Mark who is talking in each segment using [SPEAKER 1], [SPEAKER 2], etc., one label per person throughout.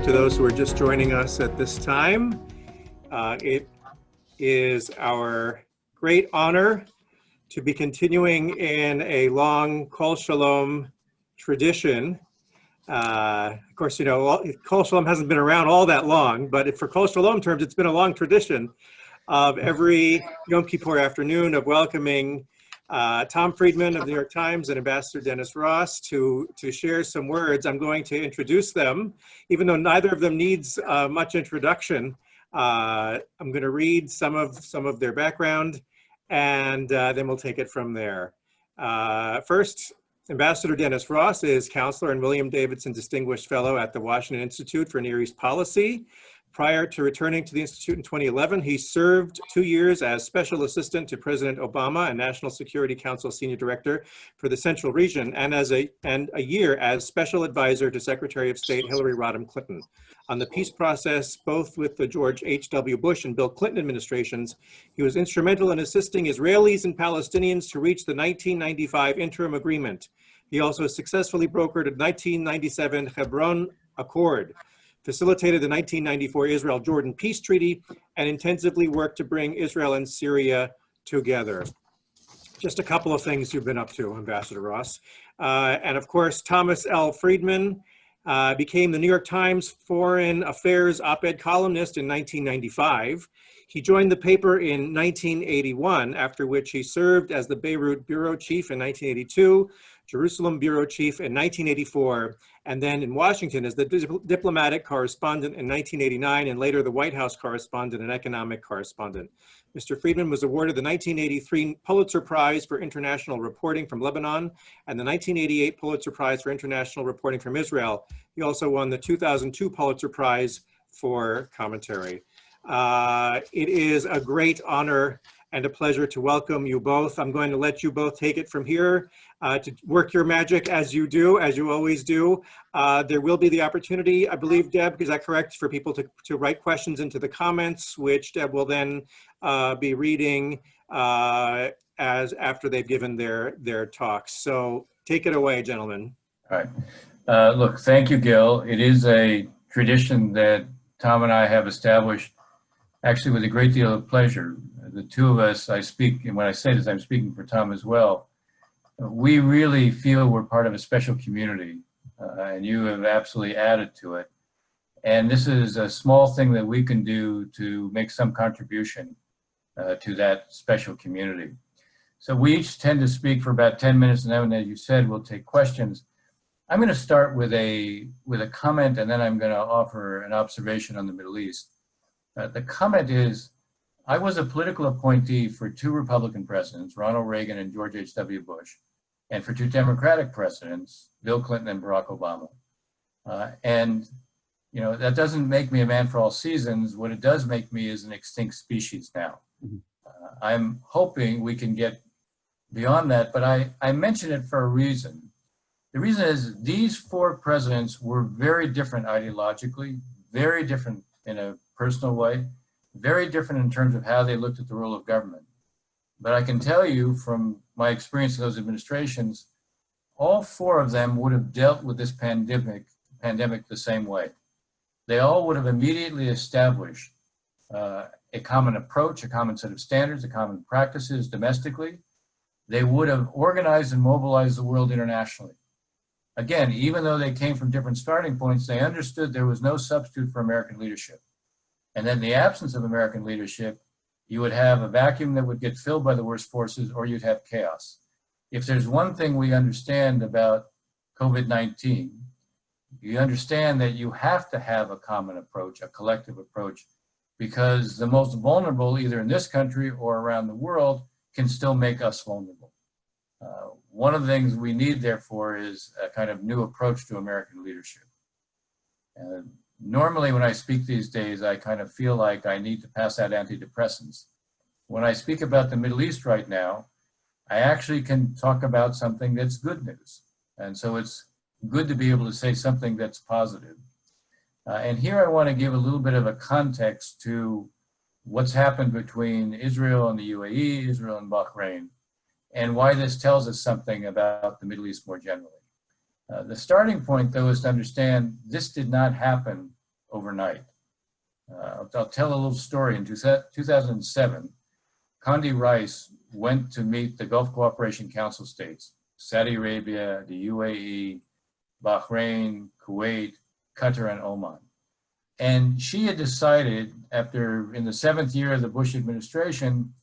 [SPEAKER 1] to those who are just joining us at this time. It is our great honor to be continuing in a long Kol Shalom tradition. Of course, you know, Kol Shalom hasn't been around all that long, but for Kol Shalom terms, it's been a long tradition of every Yom Kippur afternoon of welcoming Tom Friedman of the New York Times and Ambassador Dennis Ross to share some words. I'm going to introduce them, even though neither of them needs much introduction. I'm going to read some of their background, and then we'll take it from there. First, Ambassador Dennis Ross is counselor and William Davidson Distinguished Fellow at the Washington Institute for Near East Policy. Prior to returning to the Institute in 2011, he served 2 years as Special Assistant to President Obama and National Security Council Senior Director for the Central Region, and a year as Special Advisor to Secretary of State Hillary Rodham Clinton. On the peace process, both with the George H.W. Bush and Bill Clinton administrations, he was instrumental in assisting Israelis and Palestinians to reach the 1995 interim agreement. He also successfully brokered a 1997 Hebron Accord, facilitated the 1994 Israel-Jordan Peace Treaty, and intensively worked to bring Israel and Syria together. Just a couple of things you've been up to, Ambassador Ross. And of course, Thomas L. Friedman became the New York Times Foreign Affairs op-ed columnist in 1995. He joined the paper in 1981, after which he served as the Beirut Bureau Chief in 1982, Jerusalem Bureau Chief in 1984, and then in Washington as the diplomatic correspondent in 1989, and later the White House correspondent and economic correspondent. Mr. Friedman was awarded the 1983 Pulitzer Prize for International Reporting from Lebanon and the 1988 Pulitzer Prize for International Reporting from Israel. He also won the 2002 Pulitzer Prize for commentary. It is a great honor and a pleasure to welcome you both. I'm going to let you both take it from here to work your magic as you do, as you always do. There will be the opportunity, I believe, Deb, is that correct, for people to write questions into the comments, which Deb will then be reading after they've given their talks. So take it away, gentlemen.
[SPEAKER 2] All right. Look, thank you, Gil. It is a tradition that Tom and I have established actually with a great deal of pleasure. The two of us, I speak, and when I say this, I'm speaking for Tom as well. We really feel we're part of a special community, and you have absolutely added to it. And this is a small thing that we can do to make some contribution to that special community. So we each tend to speak for about 10 minutes, and then, as you said, we'll take questions. I'm going to start with a comment, and then I'm going to offer an observation on the Middle East. The comment is, I was a political appointee for 2 Republican presidents, Ronald Reagan and George H.W. Bush, and for 2 Democratic presidents, Bill Clinton and Barack Obama. And, you know, that doesn't make me a man for all seasons. What it does make me is an extinct species now. I'm hoping we can get beyond that, but I mention it for a reason. The reason is these 4 presidents were very different ideologically, very different in a personal way, very different in terms of how they looked at the role of government. But I can tell you from my experience in those administrations, all 4 of them would have dealt with this pandemic the same way. They all would have immediately established a common approach, a common set of standards, a common practices domestically. They would have organized and mobilized the world internationally. Again, even though they came from different starting points, they understood there was no substitute for American leadership. And then in the absence of American leadership, you would have a vacuum that would get filled by the worst forces, or you'd have chaos. If there's one thing we understand about COVID-19, you understand that you have to have a common approach, a collective approach, because the most vulnerable, either in this country or around the world, can still make us vulnerable. One of the things we need, therefore, is a kind of new approach to American leadership. Normally, when I speak these days, I kind of feel like I need to pass out antidepressants. When I speak about the Middle East right now, I actually can talk about something that's good news. And so it's good to be able to say something that's positive. And here I want to give a little bit of a context to what's happened between Israel and the UAE, Israel and Bahrain, and why this tells us something about the Middle East more generally. The starting point, though, is to understand this did not happen overnight. I'll tell a little story. In 2007, Condi Rice went to meet the Gulf Cooperation Council states, Saudi Arabia, the UAE, Bahrain, Kuwait, Qatar, and Oman. And she had decided after, in the 7th year of the Bush administration,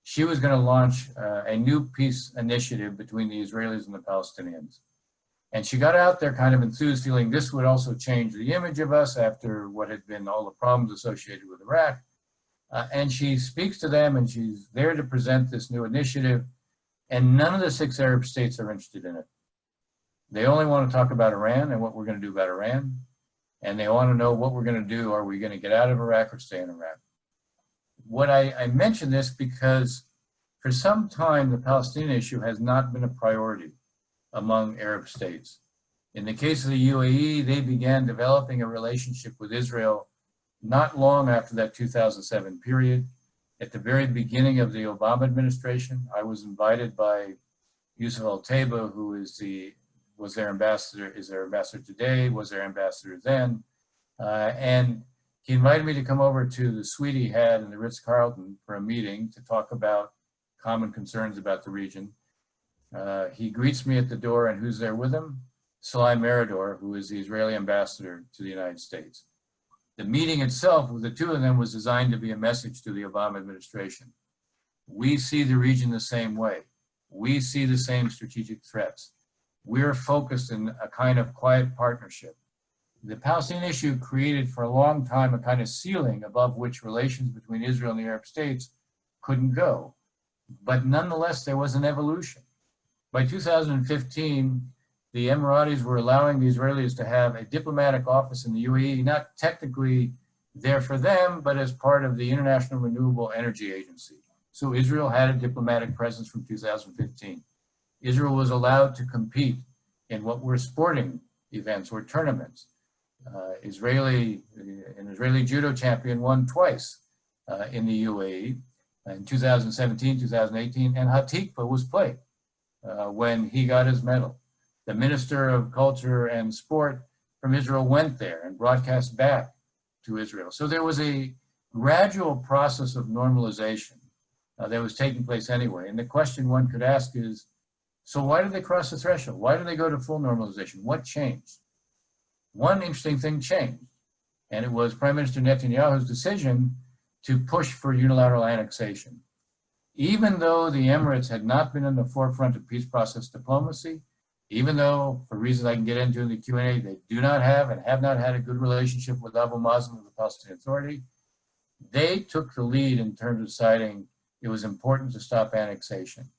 [SPEAKER 2] she was going to launch a new peace initiative between the Israelis and the Palestinians. And she got out there kind of enthused, feeling this would also change the image of us after what had been all the problems associated with Iraq. And she speaks to them, and she's there to present this new initiative. And none of the 6 Arab states are interested in it. They only want to talk about Iran and what we're going to do about Iran. And they want to know what we're going to do. Are we going to get out of Iraq or stay in Iraq? What I mention this because for some time, the Palestinian issue has not been a priority among Arab states. In the case of the UAE, they began developing a relationship with Israel not long after that 2007 period. At the very beginning of the Obama administration, I was invited by Yusuf Al-Taiba, who was their ambassador, is their ambassador today, was their ambassador then. And he invited me to come over to the suite he had in the Ritz-Carlton for a meeting to talk about common concerns about the region. He greets me at the door, and who's there with him? Salai Meridor, who is the Israeli ambassador to the United States. The meeting itself with the two of them was designed to be a message to the Obama administration. We see the region the same way. We see the same strategic threats. We're focused in a kind of quiet partnership. The Palestinian issue created for a long time a kind of ceiling above which relations between Israel and the Arab states couldn't go. But nonetheless, there was an evolution. By 2015, the Emiratis were allowing the Israelis to have a diplomatic office in the UAE, not technically there for them, but as part of the International Renewable Energy Agency. So Israel had a diplomatic presence from 2015. Israel was allowed to compete in what were sporting events or tournaments. An Israeli judo champion won twice in the UAE in 2017, 2018, and Hatikva was played when he got his medal. The Minister of Culture and Sport from Israel went there and broadcast back to Israel. So there was a gradual process of normalization that was taking place anyway. And the question one could ask is, so why did they cross the threshold? Why did they go to full normalization? What changed? One interesting thing changed, and it was Prime Minister Netanyahu's decision to push for unilateral annexation. Even though the Emirates had not been in the forefront of peace process diplomacy, even though, for reasons I can get into in the Q&A, they do not have and have not had a good relationship with Abu Mazen of the Palestinian Authority, they took the lead in terms of deciding it was important to stop annexation.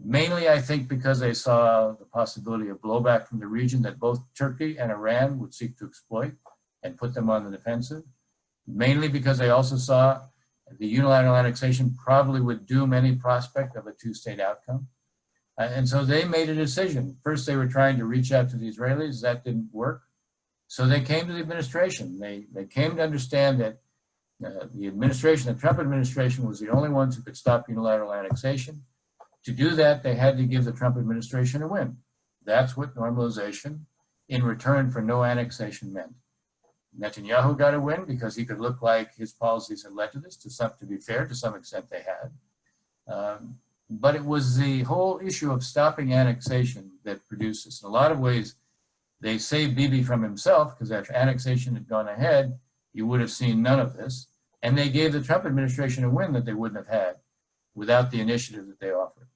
[SPEAKER 2] Mainly, I think, because they saw the possibility of blowback from the region that both Turkey and Iran would seek to exploit and put them on the defensive. Mainly because they also saw the unilateral annexation probably would doom any prospect of a two-state outcome. And so they made a decision. First, they were trying to reach out to the Israelis. That didn't work. So they came to the administration. They came to understand that the administration, the Trump administration, was the only ones who could stop unilateral annexation. To do that, they had to give the Trump administration a win. That's what normalization in return for no annexation meant. Netanyahu got a win because he could look like his policies had led to this. To be fair, to some extent they had. But it was the whole issue of stopping annexation that produced this. In a lot of ways, they saved Bibi from himself, because if annexation had gone ahead, you would have seen none of this. And they gave the Trump administration a win that they wouldn't have had without the initiative that they offered.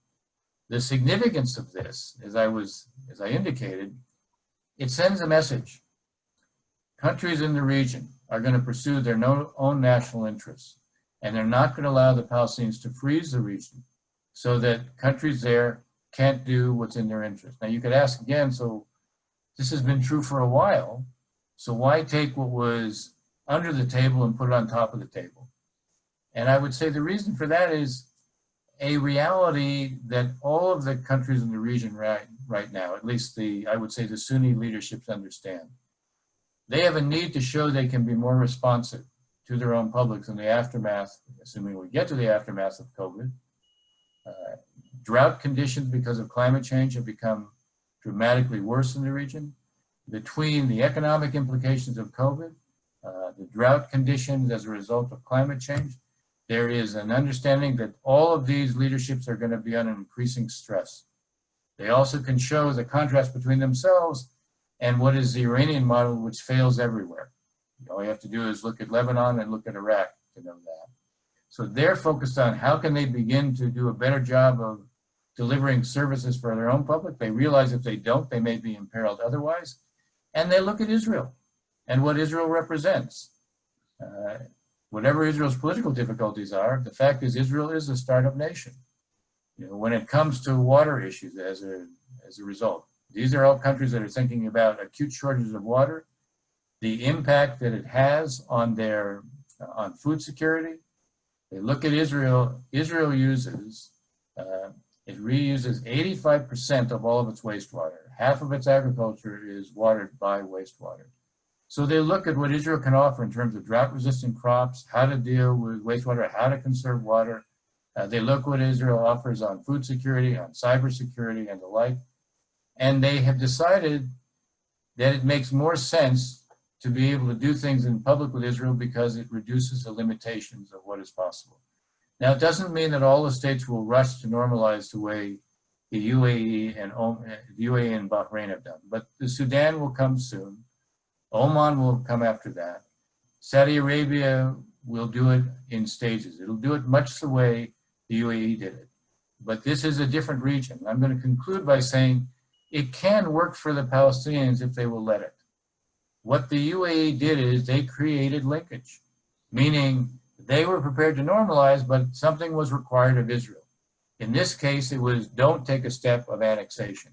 [SPEAKER 2] The significance of this, as I indicated, it sends a message. Countries in the region are going to pursue their own national interests, and they're not going to allow the Palestinians to freeze the region so that countries there can't do what's in their interest. Now, you could ask again, so this has been true for a while, so why take what was under the table and put it on top of the table? And I would say the reason for that is a reality that all of the countries in the region right now, at least I would say the Sunni leaderships understand. They have a need to show they can be more responsive to their own publics in the aftermath, assuming we get to the aftermath of COVID. Drought conditions because of climate change have become dramatically worse in the region. Between the economic implications of COVID the drought conditions as a result of climate change. There is an understanding that all of these leaderships are going to be under increasing stress. They also can show the contrast between themselves and what is the Iranian model, which fails everywhere. All you have to do is look at Lebanon and look at Iraq to know that. So they're focused on how can they begin to do a better job of delivering services for their own public. They realize if they don't, they may be imperiled otherwise. And they look at Israel and what Israel represents. Whatever Israel's political difficulties are, the fact is Israel is a startup nation. When it comes to water issues as a result, these are all countries that are thinking about acute shortages of water, the impact that it has on on food security. They look at Israel. Israel reuses 85% of all of its wastewater. Half of its agriculture is watered by wastewater. So they look at what Israel can offer in terms of drought-resistant crops, how to deal with wastewater, how to conserve water. They look what Israel offers on food security, on cybersecurity, and the like. And they have decided that it makes more sense to be able to do things in public with Israel because it reduces the limitations of what is possible. Now, it doesn't mean that all the states will rush to normalize the way the UAE and Bahrain have done, but the Sudan will come soon. Oman will come after that. Saudi Arabia will do it in stages. It'll do it much the way the UAE did it. But this is a different region. I'm going to conclude by saying it can work for the Palestinians if they will let it. What the UAE did is they created linkage, meaning they were prepared to normalize, but something was required of Israel. In this case, it was don't take a step of annexation.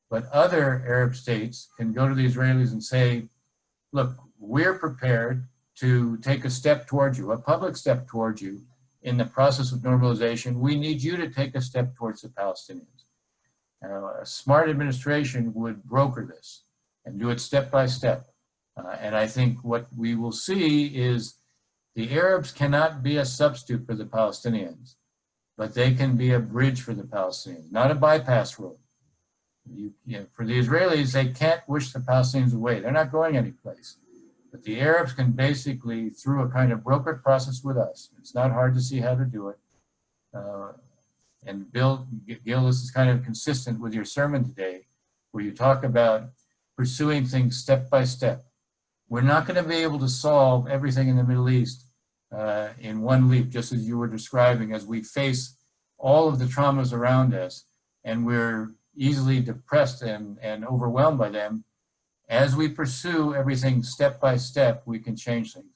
[SPEAKER 2] But other Arab states can go to the Israelis and say, look, we're prepared to take a step towards you, a public step towards you in the process of normalization. We need you to take a step towards the Palestinians. A smart administration would broker this and do it step by step. And I think what we will see is the Arabs cannot be a substitute for the Palestinians, but they can be a bridge for the Palestinians, not a bypass road. For the Israelis, they can't wish the Palestinians away. They're not going anyplace. But the Arabs can basically, through a kind of brokered process with us, it's not hard to see how to do it. And Bill, Gil, this is kind of consistent with your sermon today, where you talk about pursuing things step by step. We're not going to be able to solve everything in the Middle East in one leap, just as you were describing, as we face all of the traumas around us, and we're easily depressed and overwhelmed by them. As we pursue everything step by step, we can change things.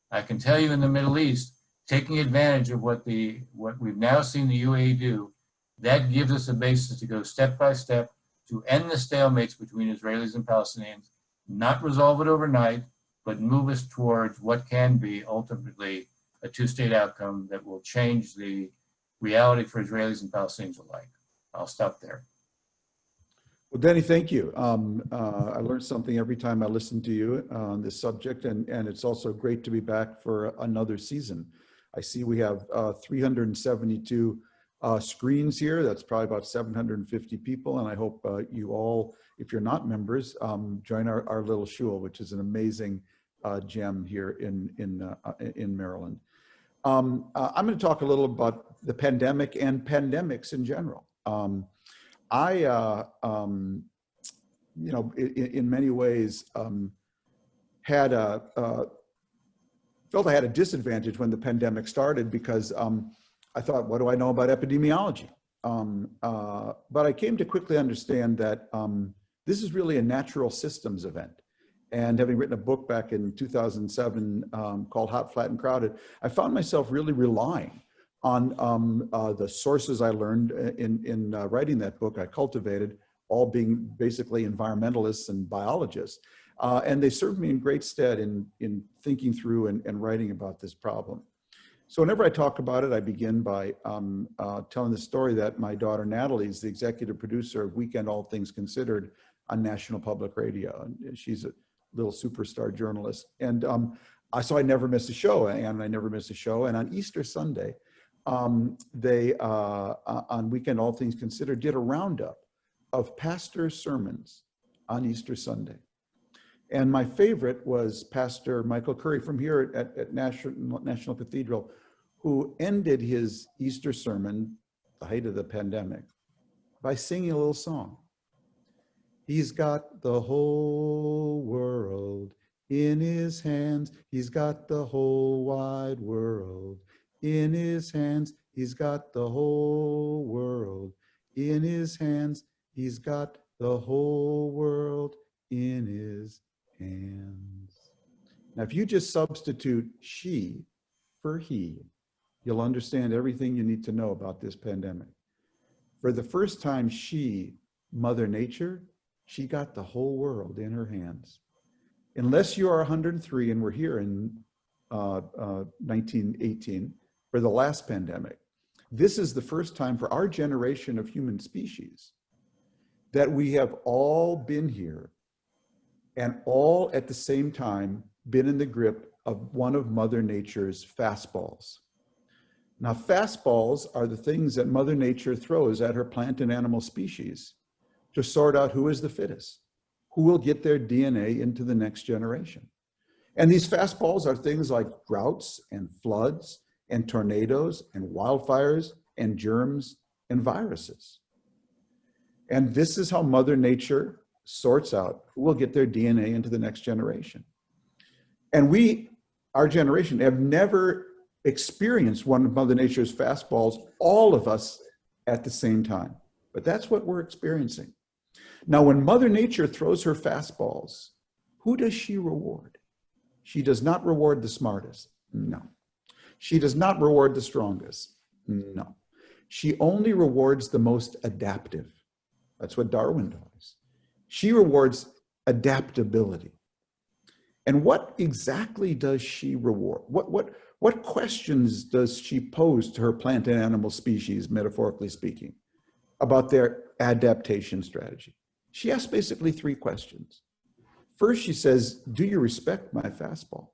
[SPEAKER 2] I can tell you in the Middle East, taking advantage of what we've now seen the UAE do, that gives us a basis to go step by step to end the stalemates between Israelis and Palestinians, not resolve it overnight, but move us towards what can be ultimately a two-state outcome that will change the reality for Israelis and Palestinians alike. I'll stop there.
[SPEAKER 3] Well, Danny, thank you. I learned something every time I listen to you on this subject, and it's also great to be back for another season. I see we have 372 screens here. That's probably about 750 people, and I hope you all, if you're not members, join our little shul, which is an amazing gem here in Maryland. I'm going to talk a little about the pandemic and pandemics in general. In many ways, felt I had a disadvantage when the pandemic started because I thought, what do I know about epidemiology? But I came to quickly understand that this is really a natural systems event. And having written a book back in 2007 called Hot, Flat, and Crowded, I found myself really relying on the sources I learned in writing that book. I cultivated, all being basically environmentalists and biologists. And they served me in great stead in thinking through and writing about this problem. So whenever I talk about it, I begin by telling the story that my daughter Natalie is the executive producer of Weekend All Things Considered on National Public Radio. And she's a little superstar journalist. And so I never miss a show, and I never miss a show. And on Easter Sunday, they, on Weekend All Things Considered, did a roundup of pastor sermons on Easter Sunday. And my favorite was Pastor Michael Curry from here at National Cathedral, who ended his Easter sermon, the height of the pandemic, by singing a little song. He's got the whole world in his hands. He's got the whole wide world in his hands. He's got the whole world in his hands. He's got the whole world in his hands. Now, if you just substitute she for he, you'll understand everything you need to know about this pandemic. For the first time, she, Mother Nature, she got the whole world in her hands. Unless you are 103 and we're here in 1918 for the last pandemic, this is the first time for our generation of human species that we have all been here and all at the same time been in the grip of one of Mother Nature's fastballs. Now, fastballs are the things that Mother Nature throws at her plant and animal species to sort out who is the fittest, who will get their DNA into the next generation. And these fastballs are things like droughts and floods and tornadoes and wildfires and germs and viruses. And this is how Mother Nature sorts out who will get their DNA into the next generation. And we, our generation, have never experienced one of Mother Nature's fastballs, all of us at the same time. But that's what we're experiencing. Now, when Mother Nature throws her fastballs, who does she reward? She does not reward the smartest. No. She does not reward the strongest. No. She only rewards the most adaptive. That's what Darwin does. She rewards adaptability. And what exactly does she reward? What questions does she pose to her plant and animal species, metaphorically speaking, about their adaptation strategy? She asks basically three questions. First, she says, do you respect my fastball?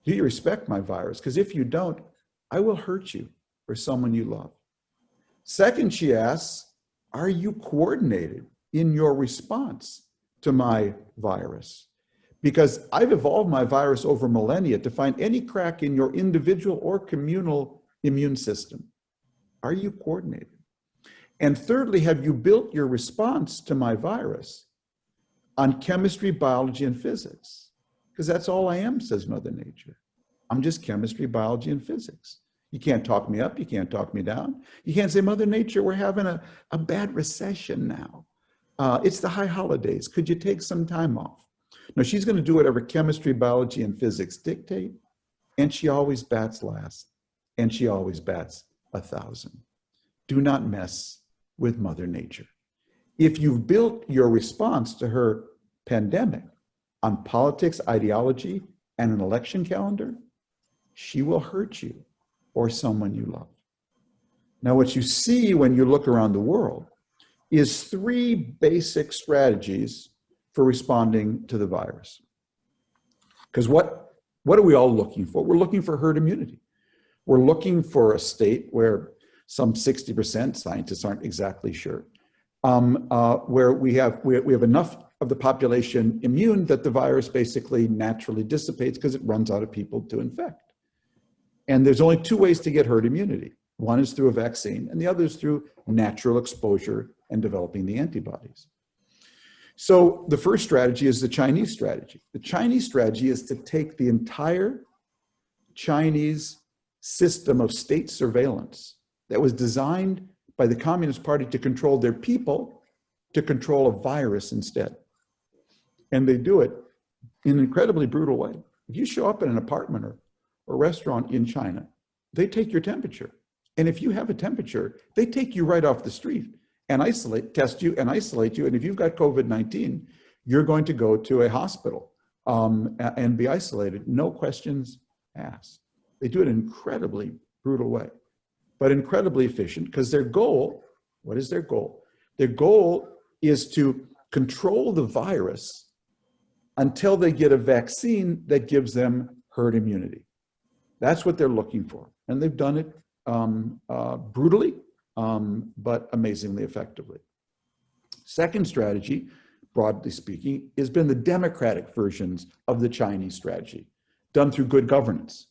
[SPEAKER 3] Do you respect my virus? Because if you don't, I will hurt you or someone you love. Second, she asks, are you coordinated in your response to my virus? Because I've evolved my virus over millennia to find any crack in your individual or communal immune system. Are you coordinated? And thirdly, have you built your response to my virus on chemistry, biology, and physics? Because that's all I am, says Mother Nature. I'm just chemistry, biology, and physics. You can't talk me up, you can't talk me down. You can't say, Mother Nature, we're having a bad recession now. It's the high holidays. Could you take some time off? No, she's going to do whatever chemistry, biology, and physics dictate. And she always bats last. And she always bats 1,000. Do not mess with Mother Nature. If you've built your response to her pandemic on politics, ideology, and an election calendar, she will hurt you or someone you love. Now, what you see when you look around the world is three basic strategies for responding to the virus. Because what are we all looking for? We're looking for herd immunity. We're looking for a state where some 60%, scientists aren't exactly sure, where we have enough of the population immune that the virus basically naturally dissipates because it runs out of people to infect. And there's only two ways to get herd immunity. One is through a vaccine, and the other is through natural exposure and developing the antibodies. So the first strategy is the Chinese strategy. The Chinese strategy is to take the entire Chinese system of state surveillance that was designed by the Communist Party to control their people, to control a virus instead. And they do it in an incredibly brutal way. If you show up in an apartment or a restaurant in China, they take your temperature. And if you have a temperature, they take you right off the street and test you and isolate you. And if you've got COVID-19, you're going to go to a hospital and be isolated. No questions asked. They do it in an incredibly brutal way, but incredibly efficient, because their goal, what is their goal? Their goal is to control the virus until they get a vaccine that gives them herd immunity. That's what they're looking for. And they've done it brutally, but amazingly effectively. Second strategy broadly speaking, has been the democratic versions of the Chinese strategy, done through good governance.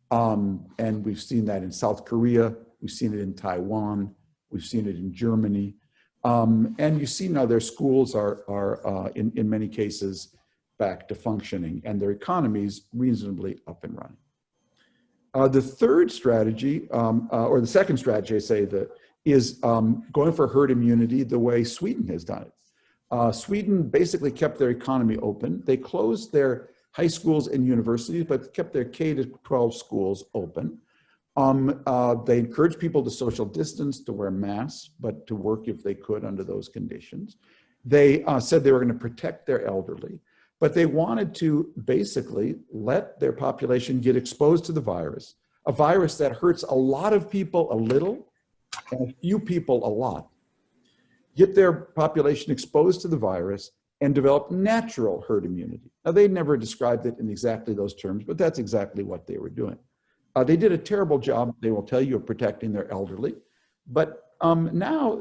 [SPEAKER 3] And we've seen that in South Korea, we've seen it in Taiwan, we've seen it in Germany. And you see now their schools are in many cases back to functioning and their economies reasonably up and running. The third strategy, or the second strategy, I say, is going for herd immunity the way Sweden has done it. Sweden basically kept their economy open. They closed their high schools and universities, but kept their K-12 schools open. They encouraged people to social distance, to wear masks, but to work if they could under those conditions. They said they were going to protect their elderly, but they wanted to basically let their population get exposed to the virus, a virus that hurts a lot of people a little and a few people a lot. Get their population exposed to the virus and develop natural herd immunity. Now, they never described it in exactly those terms, but that's exactly what they were doing. They did a terrible job, they will tell you, of protecting their elderly. But now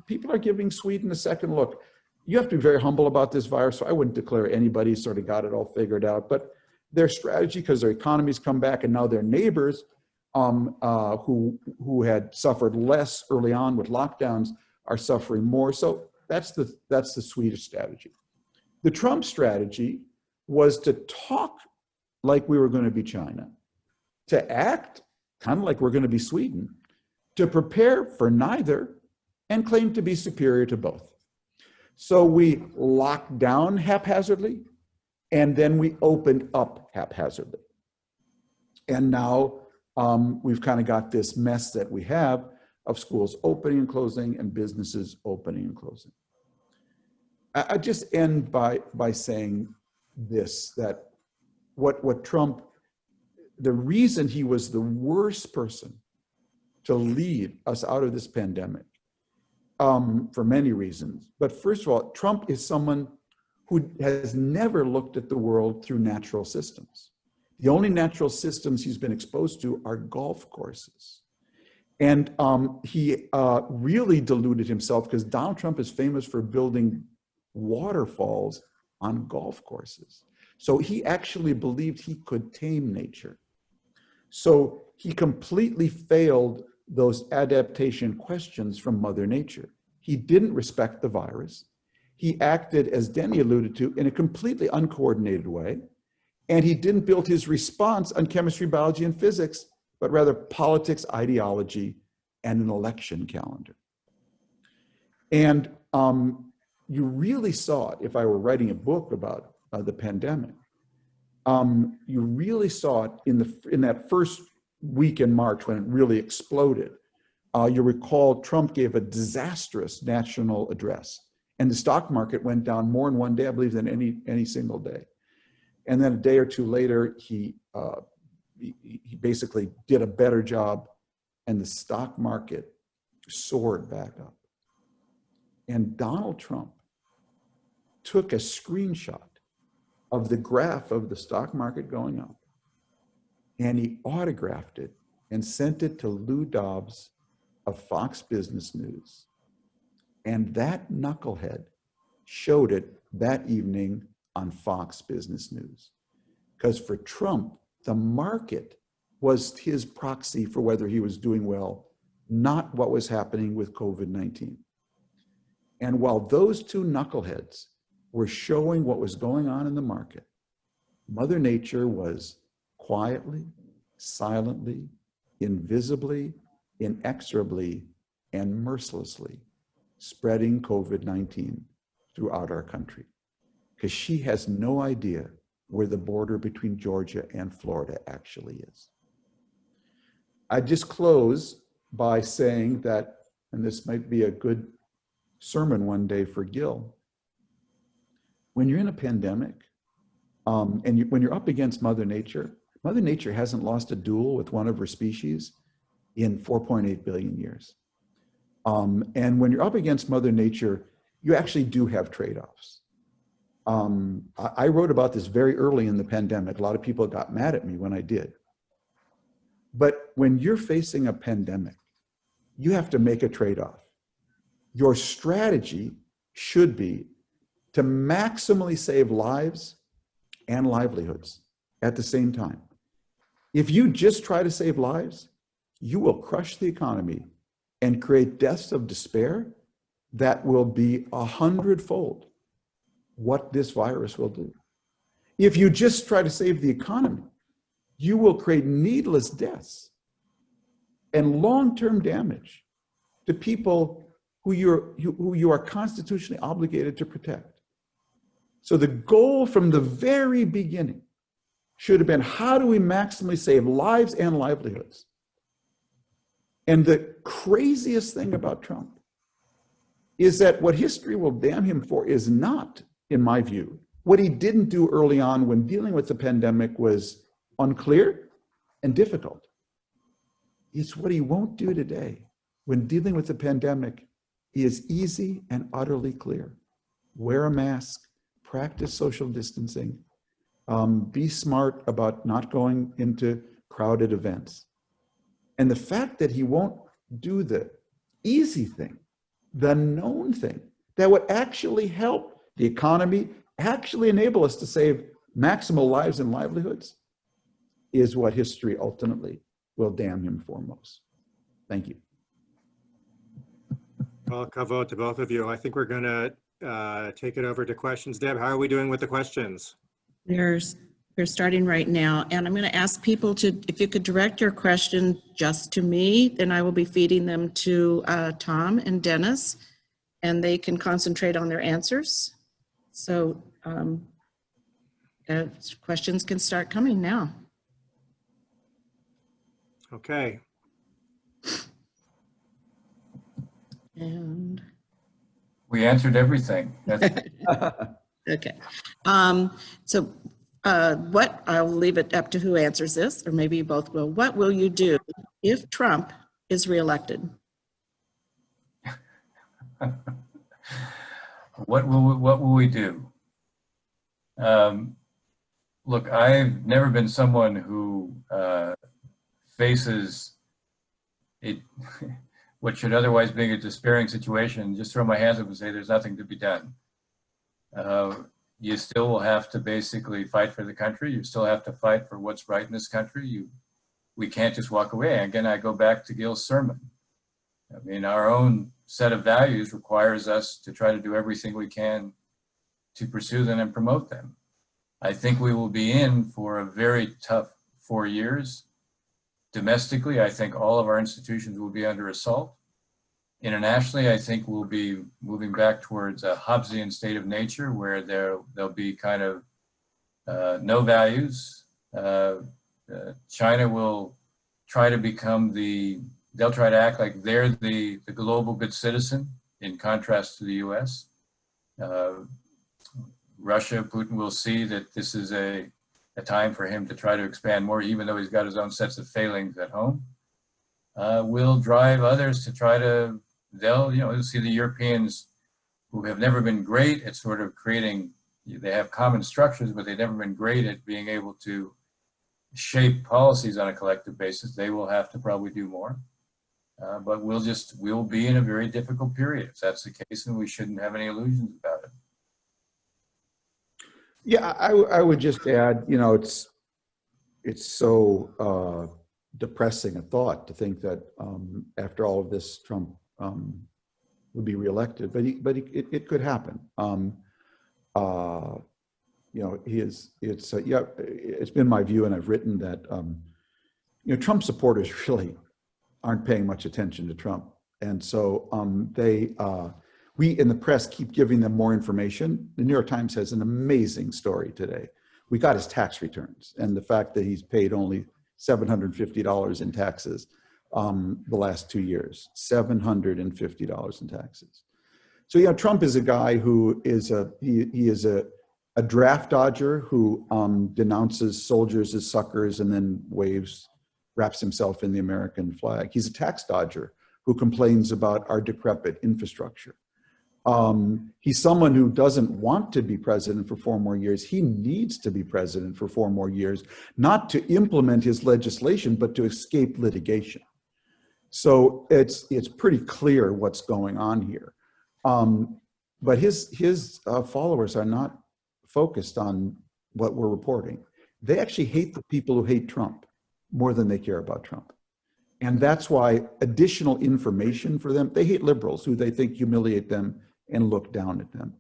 [SPEAKER 3] people are giving Sweden a second look. You have to be very humble about this virus, so I wouldn't declare anybody sort of got it all figured out. But their strategy, because their economies come back, and now their neighbors who had suffered less early on with lockdowns are suffering more. So that's the Swedish strategy. The Trump strategy was to talk like we were going to be China, to act kind of like we're going to be Sweden, to prepare for neither, and claim to be superior to both. So we locked down haphazardly, and then we opened up haphazardly. And now we've kind of got this mess that we have of schools opening and closing and businesses opening and closing. I just end by saying this, that what Trump, the reason he was the worst person to lead us out of this pandemic, for many reasons. But first of all, Trump is someone who has never looked at the world through natural systems. The only natural systems he's been exposed to are golf courses. And he really deluded himself, because Donald Trump is famous for building waterfalls on golf courses. So he actually believed he could tame nature. So he completely failed those adaptation questions from Mother Nature. He didn't respect the virus. He acted, as Denny alluded to, in a completely uncoordinated way. And he didn't build his response on chemistry, biology, and physics, but rather politics, ideology, and an election calendar. And you really saw it, if I were writing a book about the pandemic, you really saw it in that first week in March when it really exploded. You recall Trump gave a disastrous national address, and the stock market went down more in one day, I believe, than any single day. And then a day or two later, he basically did a better job, and the stock market soared back up. And Donald Trump took a screenshot of the graph of the stock market going up, and he autographed it and sent it to Lou Dobbs of Fox Business News. And that knucklehead showed it that evening on Fox Business News. Because for Trump, the market was his proxy for whether he was doing well, not what was happening with COVID-19. And while those two knuckleheads were showing what was going on in the market, Mother Nature was quietly, silently, invisibly, inexorably, and mercilessly spreading COVID-19 throughout our country, because she has no idea where the border between Georgia and Florida actually is. I just close by saying that, and this might be a good sermon one day for Gil, when you're in a pandemic, when you're up against Mother Nature hasn't lost a duel with one of her species in 4.8 billion years. And when you're up against Mother Nature, you actually do have trade-offs. I wrote about this very early in the pandemic. A lot of people got mad at me when I did. But when you're facing a pandemic, you have to make a trade-off. Your strategy should be to maximally save lives and livelihoods at the same time. If you just try to save lives, you will crush the economy and create deaths of despair that will be 100-fold what this virus will do. If you just try to save the economy, you will create needless deaths and long-term damage to people who you are constitutionally obligated to protect. So the goal from the very beginning should have been, how do we maximally save lives and livelihoods? And the craziest thing about Trump is that what history will damn him for is not, in my view, what he didn't do early on when dealing with the pandemic was unclear and difficult. It's what he won't do today when dealing with the pandemic is easy and utterly clear. Wear a mask, practice social distancing, be smart about not going into crowded events. And the fact that he won't do the easy thing, the known thing, that would actually help the economy, actually enable us to save maximal lives and livelihoods, is what history ultimately will damn him for most. Thank you.
[SPEAKER 1] Well, kavod to both of you. I think we're going to take it over to questions. Deb, how are we doing with the questions?
[SPEAKER 4] They're starting right now, and I'm going to ask people to, if you could direct your question just to me, then I will be feeding them to Tom and Dennis, and they can concentrate on their answers. So questions can start coming now.
[SPEAKER 1] Okay.
[SPEAKER 4] And
[SPEAKER 2] We answered everything. That's,
[SPEAKER 4] okay. So what, I'll leave it up to who answers this, or maybe you both will. What will you do if Trump is reelected?
[SPEAKER 2] what will we do? Look, I've never been someone who faces it, what should otherwise be a despairing situation, just throw my hands up and say there's nothing to be done. You still will have to basically fight for the country. You still have to fight for what's right in this country. We can't just walk away. Again, I go back to Gil's sermon. I mean, our own set of values requires us to try to do everything we can to pursue them and promote them. I think we will be in for a very tough 4 years. Domestically, I think all of our institutions will be under assault. Internationally, I think we'll be moving back towards a Hobbesian state of nature where there'll be kind of no values. China will try to become they'll try to act like they're the global good citizen in contrast to the US. Russia, Putin will see that this is a time for him to try to expand more, even though he's got his own sets of failings at home. Will drive others to try to, you'll see the Europeans who have never been great at sort of creating, they have common structures, but they've never been great at being able to shape policies on a collective basis. They will have to probably do more. But we'll be in a very difficult period if that's the case, and we shouldn't have any illusions about it.
[SPEAKER 3] Yeah, I would just add, it's so depressing a thought to think that after all of this, Trump would be reelected, but it could happen. It's been my view, and I've written that Trump supporters really aren't paying much attention to Trump, and so we in the press keep giving them more information. The New York Times has an amazing story today. We got his tax returns and the fact that he's paid only $750 in taxes the last 2 years, $750 in taxes. So yeah, Trump is a guy who is he is a draft dodger who denounces soldiers as suckers and then wraps himself in the American flag. He's a tax dodger who complains about our decrepit infrastructure. He's someone who doesn't want to be president for 4 more years. He needs to be president for 4 more years, not to implement his legislation, but to escape litigation. So it's pretty clear what's going on here. but his followers are not focused on what we're reporting. They actually hate the people who hate Trump more than they care about Trump. And that's why additional information for them, they hate liberals who they think humiliate them and look down at them.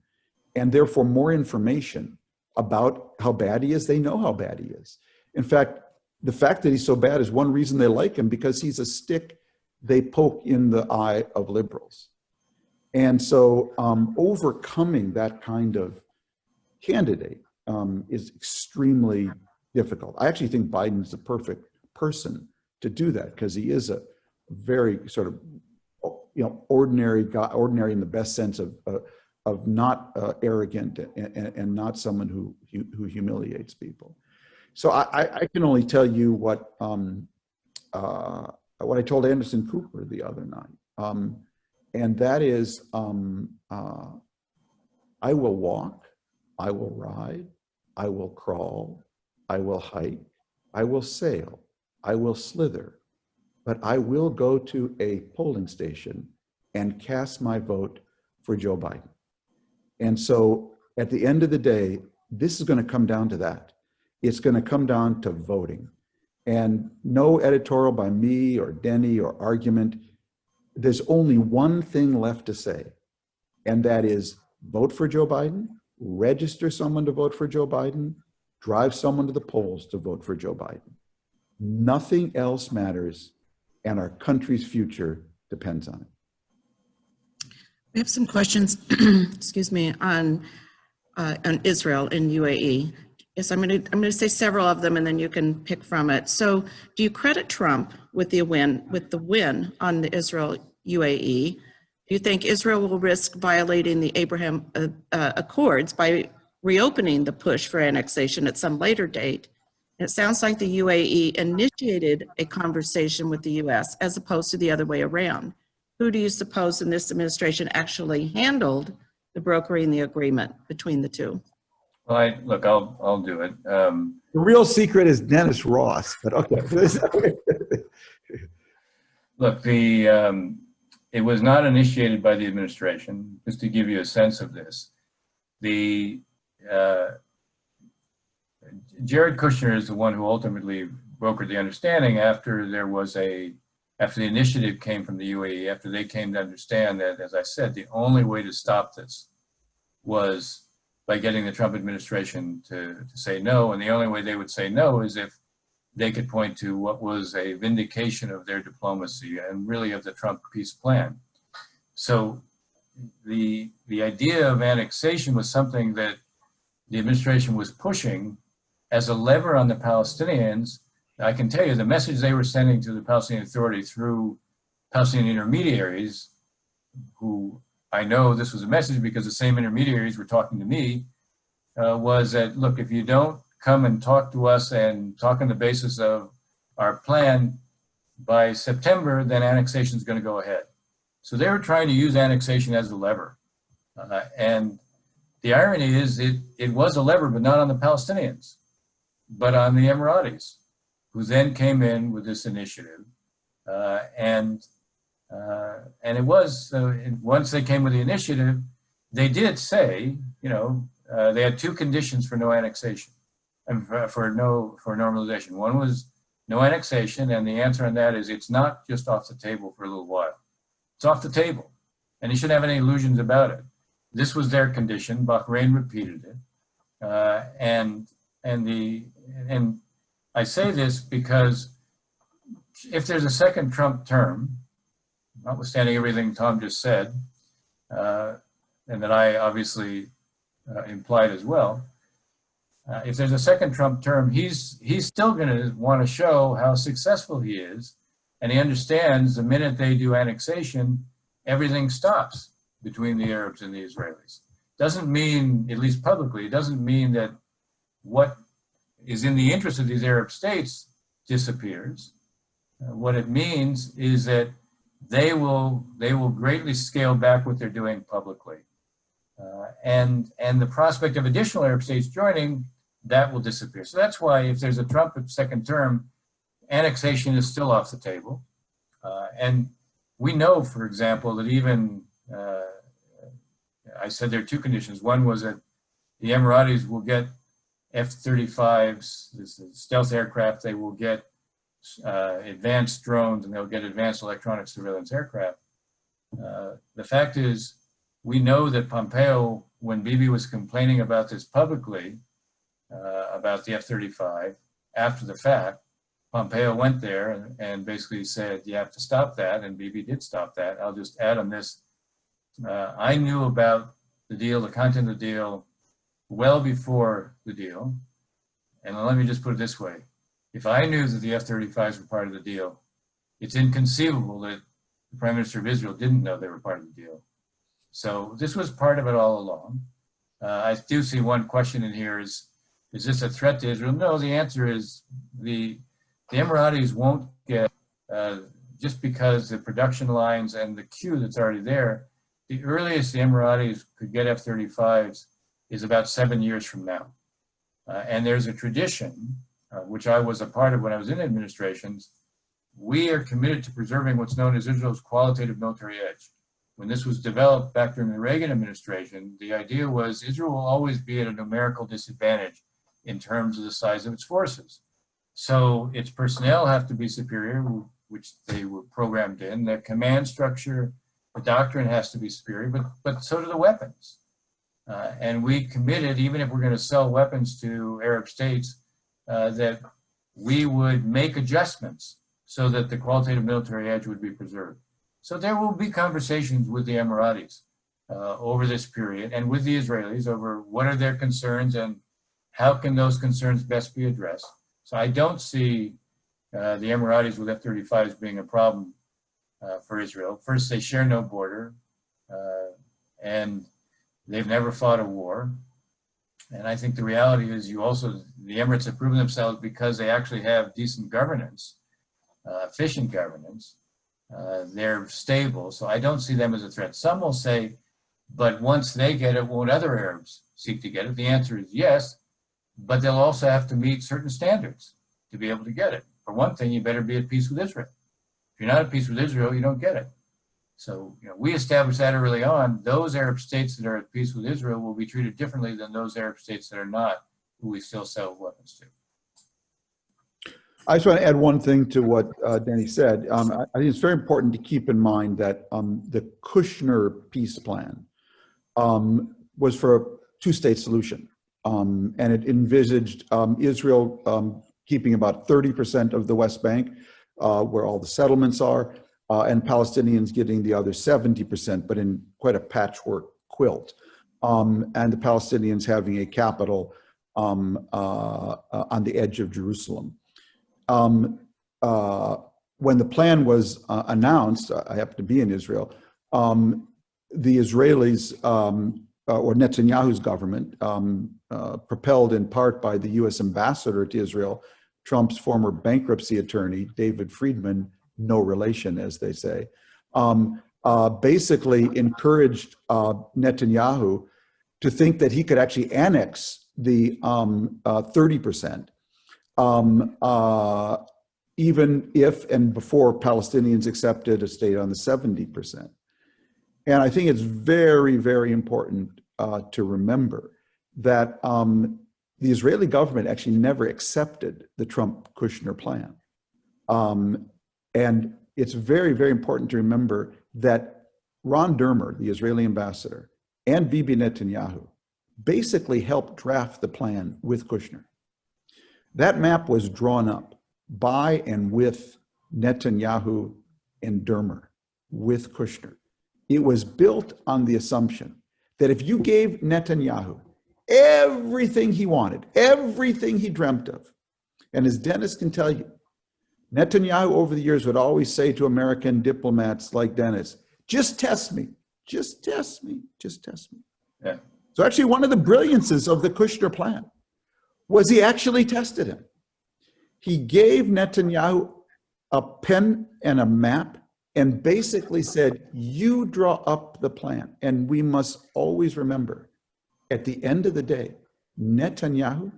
[SPEAKER 3] And therefore more information about how bad he is, they know how bad he is. In fact, the fact that he's so bad is one reason they like him, because he's a stick they poke in the eye of liberals. And so overcoming that kind of candidate is extremely difficult. I actually think Biden's the perfect person to do that, because he is a very sort of, ordinary guy, ordinary in the best sense of not arrogant and not someone who humiliates people. So I can only tell you what I told Anderson Cooper the other night, and that is, I will walk, I will ride, I will crawl, I will hike, I will sail, I will slither, but I will go to a polling station and cast my vote for Joe Biden. And so at the end of the day, this is going to come down to that. It's going to come down to voting. And no editorial by me or Denny or argument. There's only one thing left to say, and that is vote for Joe Biden, register someone to vote for Joe Biden, drive someone to the polls to vote for Joe Biden. Nothing else matters, and our country's future depends on it.
[SPEAKER 4] We have some questions, excuse me, on Israel and UAE. Yes, I'm going to say several of them, and then you can pick from it. So, do you credit Trump with the win on the Israel UAE? Do you think Israel will risk violating the Abraham Accords by reopening the push for annexation at some later date? It sounds like the UAE initiated a conversation with the U.S. as opposed to the other way around. Who do you suppose in this administration actually handled the brokering the agreement between the two?
[SPEAKER 2] Well, I'll do it.
[SPEAKER 3] The real secret is Dennis Ross, but okay.
[SPEAKER 2] Look, it was not initiated by the administration. Just to give you a sense of this, Jared Kushner is the one who ultimately brokered the understanding after the initiative came from the UAE, after they came to understand that, as I said, the only way to stop this was by getting the Trump administration to say no. And the only way they would say no is if they could point to what was a vindication of their diplomacy and really of the Trump peace plan. So the idea of annexation was something that the administration was pushing as a lever on the Palestinians. I can tell you the message they were sending to the Palestinian Authority through Palestinian intermediaries, who I know this was a message because the same intermediaries were talking to me, was that, look, if you don't come and talk to us and talk on the basis of our plan by September, then annexation is going to go ahead. So they were trying to use annexation as a lever. And the irony is it was a lever, but not on the Palestinians, but on the Emiratis, who then came in with this initiative. And it was, once they came with the initiative, they did say, they had two conditions for no annexation and for normalization. One was no annexation, and the answer on that is it's not just off the table for a little while. It's off the table, and you shouldn't have any illusions about it. This was their condition. Bahrain repeated it, and I say this because if there's a second Trump term, notwithstanding everything Tom just said, and that I obviously implied as well, if there's a second Trump term, he's still going to want to show how successful he is, and he understands the minute they do annexation, everything stops between the Arabs and the Israelis. Doesn't mean, at least publicly, it doesn't mean that what is in the interest of these Arab states disappears. What it means is that they will greatly scale back what they're doing publicly. And the prospect of additional Arab states joining, that will disappear. So that's why if there's a Trump second term, annexation is still off the table. And we know, for example, that even, I said there are two conditions. One was that the Emiratis will get F-35s, this is stealth aircraft. They will get advanced drones, and they'll get advanced electronic surveillance aircraft. The fact is, we know that Pompeo, when Bibi was complaining about this publicly, about the F-35, after the fact, Pompeo went there and basically said, you have to stop that, and Bibi did stop that. I'll just add on this. I knew about the deal, the content of the deal, well before the deal. And let me just put it this way. If I knew that the F-35s were part of the deal, it's inconceivable that the Prime Minister of Israel didn't know they were part of the deal. So this was part of it all along. I do see one question in here is this a threat to Israel? No, the answer is the Emiratis won't get, just because the production lines and the queue that's already there, the earliest the Emiratis could get F-35s is about 7 years from now. And there's a tradition, which I was a part of when I was in administrations. We are committed to preserving what's known as Israel's qualitative military edge. When this was developed back during the Reagan administration, the idea was Israel will always be at a numerical disadvantage in terms of the size of its forces. So its personnel have to be superior, which they were programmed in. Their command structure, the doctrine has to be superior, but so do the weapons. And we committed, even if we're going to sell weapons to Arab states, that we would make adjustments so that the qualitative military edge would be preserved. So there will be conversations with the Emiratis over this period and with the Israelis over what are their concerns and how can those concerns best be addressed. So I don't see the Emiratis with F-35s being a problem for Israel. First, they share no border, and they've never fought a war. And I think the reality is the Emirates have proven themselves because they actually have decent governance, efficient governance. They're stable, so I don't see them as a threat. Some will say, but once they get it, won't other Arabs seek to get it? The answer is yes, but they'll also have to meet certain standards to be able to get it. For one thing, you better be at peace with Israel. If you're not at peace with Israel, you don't get it. So we established that early on. Those Arab states that are at peace with Israel will be treated differently than those Arab states that are not, who we still sell weapons to.
[SPEAKER 3] I just want to add one thing to what Danny said. I think it's very important to keep in mind that the Kushner peace plan was for a two-state solution. And it envisaged Israel keeping about 30% of the West Bank, where all the settlements are, and Palestinians getting the other 70%, but in quite a patchwork quilt. And the Palestinians having a capital on the edge of Jerusalem. When the plan was announced, I happened to be in Israel, the Israelis, or Netanyahu's government, propelled in part by the US ambassador to Israel, Trump's former bankruptcy attorney, David Friedman, no relation, as they say, basically encouraged Netanyahu to think that he could actually annex the 30%, even if and before Palestinians accepted a state on the 70%. And I think it's very, very important to remember that the Israeli government actually never accepted the Trump-Kushner plan. And it's very, very important to remember that Ron Dermer, the Israeli ambassador, and Bibi Netanyahu basically helped draft the plan with Kushner. That map was drawn up by and with Netanyahu and Dermer, with Kushner. It was built on the assumption that if you gave Netanyahu everything he wanted, everything he dreamt of, and as Dennis can tell you, Netanyahu over the years would always say to American diplomats like Dennis, just test me, just test me, just test me.
[SPEAKER 2] Yeah.
[SPEAKER 3] So actually one of the brilliances of the Kushner plan was he actually tested him. He gave Netanyahu a pen and a map and basically said, you draw up the plan. And we must always remember, at the end of the day, Netanyahu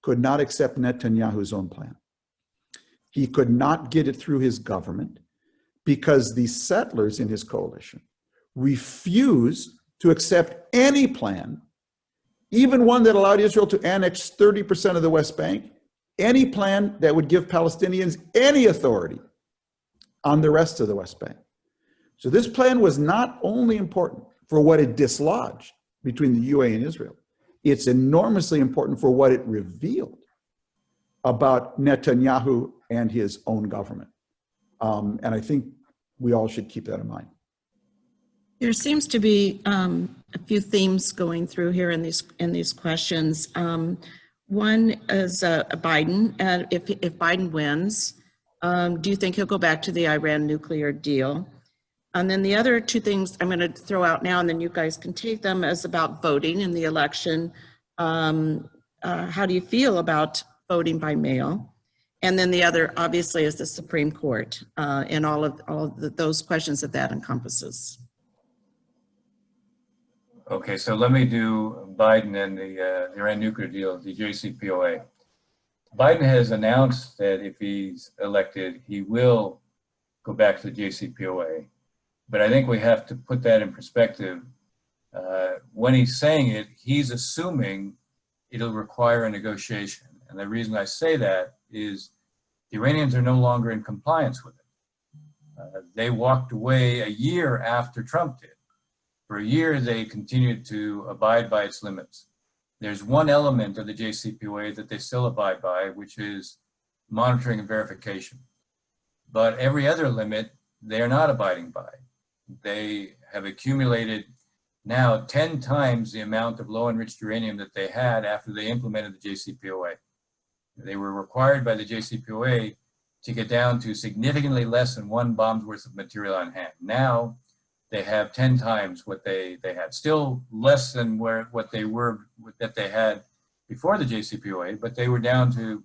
[SPEAKER 3] could not accept Netanyahu's own plan. He could not get it through his government because the settlers in his coalition refused to accept any plan, even one that allowed Israel to annex 30% of the West Bank, any plan that would give Palestinians any authority on the rest of the West Bank. So this plan was not only important for what it dislodged between the UAE and Israel, it's enormously important for what it revealed about Netanyahu and his own government. And I think we all should keep that in mind.
[SPEAKER 4] There seems to be a few themes going through here in these questions. One is Biden. If Biden wins, do you think he'll go back to the Iran nuclear deal? And then the other two things I'm going to throw out now, and then you guys can take them, is about voting in the election. How do you feel about voting by mail? And then the other, obviously, is the Supreme Court and all of those questions that encompasses.
[SPEAKER 2] Okay, so let me do Biden and the Iran nuclear deal, the JCPOA. Biden has announced that if he's elected, he will go back to the JCPOA. But I think we have to put that in perspective. When he's saying it, he's assuming it'll require a negotiation. And the reason I say that is the Iranians are no longer in compliance with it. They walked away a year after Trump did. For a year, they continued to abide by its limits. There's one element of the JCPOA that they still abide by, which is monitoring and verification. But every other limit, they are not abiding by. They have accumulated now 10 times the amount of low-enriched uranium that they had after they implemented the JCPOA. They were required by the JCPOA to get down to significantly less than 1 bomb's worth of material on hand. Now, they have 10 times what they had. Still less than what they had before the JCPOA, but they were down to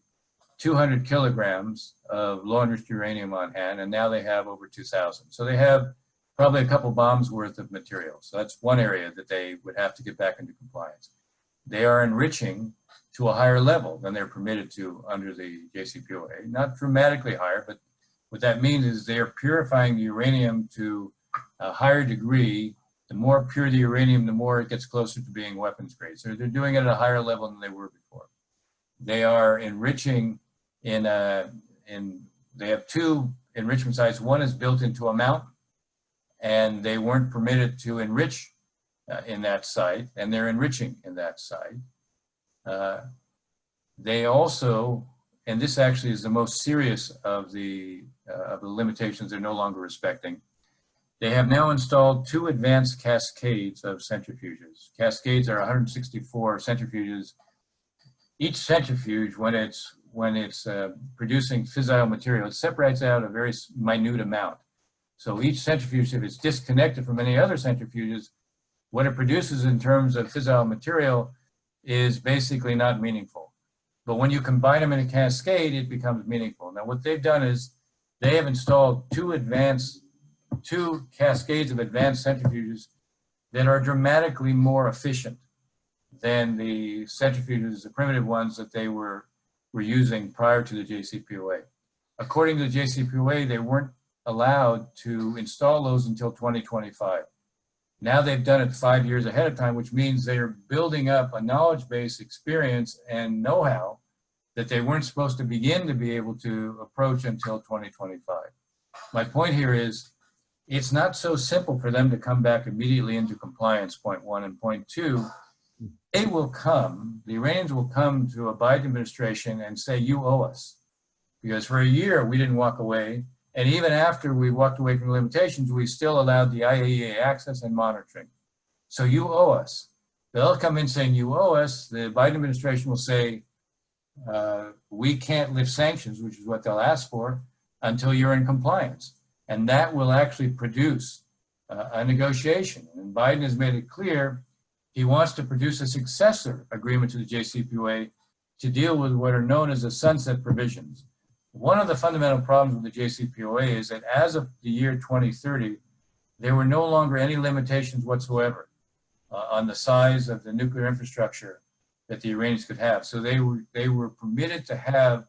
[SPEAKER 2] 200 kilograms of low-enriched uranium on hand, and now they have over 2,000. So they have probably a couple bombs worth of material. So that's one area that they would have to get back into compliance. They are enriching to a higher level than they're permitted to under the JCPOA. Not dramatically higher, but what that means is they are purifying the uranium to a higher degree. The more pure the uranium, the more it gets closer to being weapons grade. So they're doing it at a higher level than they were before. They are enriching they have 2 enrichment sites. One is built into a mountain, and they weren't permitted to enrich in that site, and they're enriching in that site. They also, and this actually is the most serious of the limitations they're no longer respecting, they have now installed 2 advanced cascades of centrifuges. Cascades are 164 centrifuges. Each centrifuge, when it's producing fissile material, it separates out a very minute amount. So each centrifuge, if it's disconnected from any other centrifuges, what it produces in terms of fissile material is basically not meaningful. But when you combine them in a cascade, it becomes meaningful. Now what they've done is they have installed 2 cascades of advanced centrifuges that are dramatically more efficient than the centrifuges, the primitive ones that they were using prior to the JCPOA. According to the JCPOA, they weren't allowed to install those until 2025. Now they've done it 5 years ahead of time, which means they're building up a knowledge base, experience, and know-how that they weren't supposed to begin to be able to approach until 2025. My point here is, it's not so simple for them to come back immediately into compliance, point 1, and point 2. They will come, the Iranians will come to a Biden administration and say, you owe us. Because for a year, we didn't walk away. And even after we walked away from the limitations, we still allowed the IAEA access and monitoring. So you owe us. They'll come in saying, you owe us. The Biden administration will say, we can't lift sanctions, which is what they'll ask for, until you're in compliance. And that will actually produce a negotiation. And Biden has made it clear he wants to produce a successor agreement to the JCPOA to deal with what are known as the sunset provisions. One of the fundamental problems with the JCPOA is that as of the year 2030, there were no longer any limitations whatsoever on the size of the nuclear infrastructure that the Iranians could have. So they were permitted to have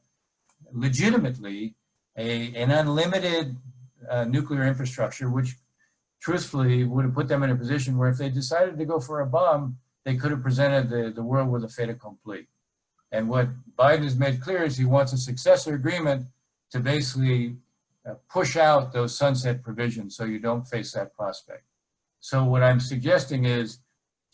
[SPEAKER 2] legitimately an unlimited nuclear infrastructure, which truthfully would have put them in a position where if they decided to go for a bomb, they could have presented the world with a fait accompli. And what Biden has made clear is he wants a successor agreement to basically push out those sunset provisions so you don't face that prospect. So what I'm suggesting is,